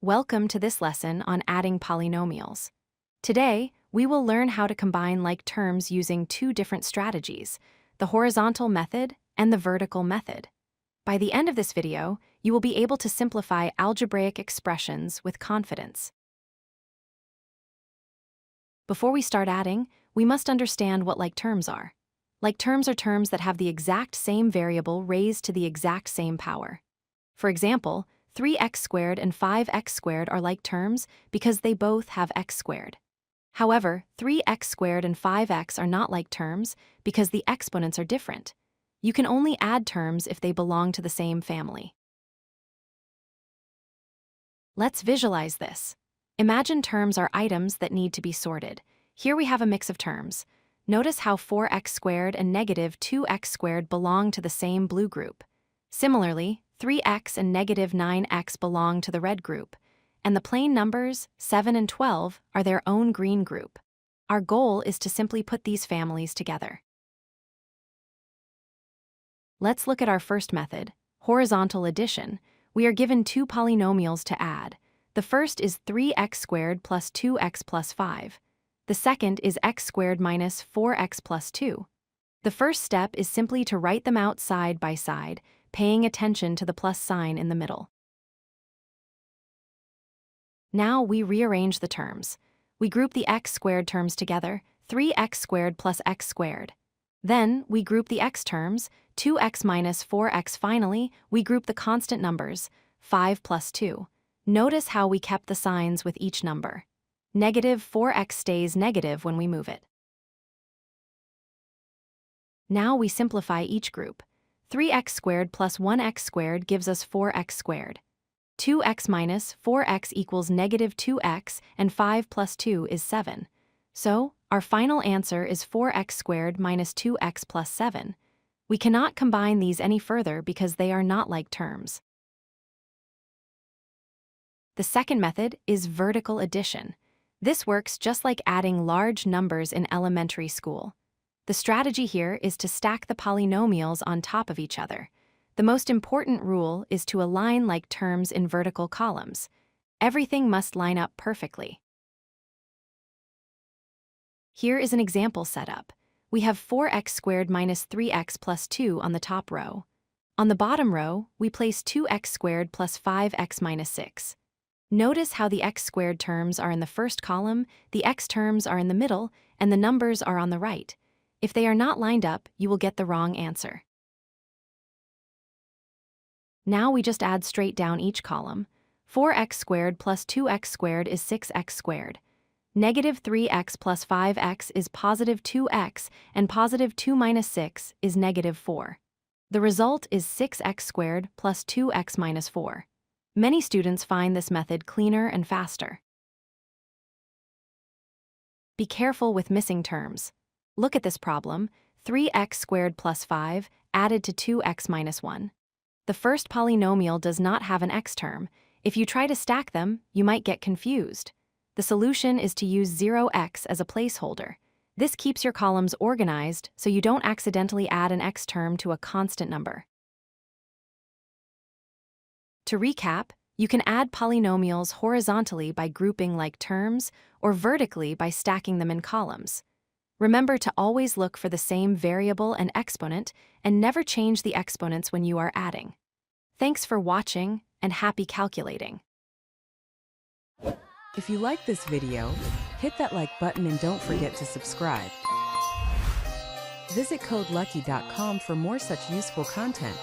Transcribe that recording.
Welcome to this lesson on adding polynomials. Today, we will learn how to combine like terms using two different strategies, the horizontal method and the vertical method. By the end of this video, you will be able to simplify algebraic expressions with confidence. Before we start adding, we must understand what like terms are. Like terms are terms that have the exact same variable raised to the exact same power. For example, 3x squared and 5x squared are like terms because they both have x squared. However, 3x squared and 5x are not like terms because the exponents are different. You can only add terms if they belong to the same family. Let's visualize this. Imagine terms are items that need to be sorted. Here we have a mix of terms. Notice how 4x squared and negative 2x squared belong to the same blue group. Similarly, 3x and negative 9x belong to the red group, and the plain numbers 7 and 12 are their own green group. Our goal is to simply put these families together. Let's look at our first method, horizontal addition. We are given two polynomials to add. The first is 3x squared plus 2x plus 5. The second is x squared minus 4x plus 2. The first step is simply to write them out side by side, paying attention to the plus sign in the middle. Now we rearrange the terms. We group the x squared terms together, 3x squared plus x squared. Then we group the x terms, 2x minus 4x. Finally, we group the constant numbers, 5 plus 2. Notice how we kept the signs with each number. Negative 4x stays negative when we move it. Now we simplify each group. 3x squared plus 1x squared gives us 4x squared. 2x minus 4x equals negative 2x, and 5 plus 2 is 7. So, our final answer is 4x squared minus 2x plus 7. We cannot combine these any further because they are not like terms. The second method is vertical addition. This works just like adding large numbers in elementary school. The strategy here is to stack the polynomials on top of each other. The most important rule is to align like terms in vertical columns. Everything must line up perfectly. Here is an example setup. We have 4x squared minus 3x plus 2 on the top row. On the bottom row, we place 2x squared plus 5x minus 6. Notice how the x squared terms are in the first column, the x terms are in the middle, and the numbers are on the right. If they are not lined up, you will get the wrong answer. Now we just add straight down each column. 4x squared plus 2x squared is 6x squared. Negative 3x plus 5x is positive 2x, and positive 2 minus 6 is negative 4. The result is 6x squared plus 2x minus 4. Many students find this method cleaner and faster. Be careful with missing terms. Look at this problem, 3x squared plus 5 added to 2x minus 1. The first polynomial does not have an x term. If you try to stack them, you might get confused. The solution is to use 0x as a placeholder. This keeps your columns organized so you don't accidentally add an x term to a constant number. To recap, you can add polynomials horizontally by grouping like terms or vertically by stacking them in columns. Remember to always look for the same variable and exponent and never change the exponents when you are adding. Thanks for watching and happy calculating. If you like this video, hit that like button and don't forget to subscribe. Visit codelucky.com for more such useful content.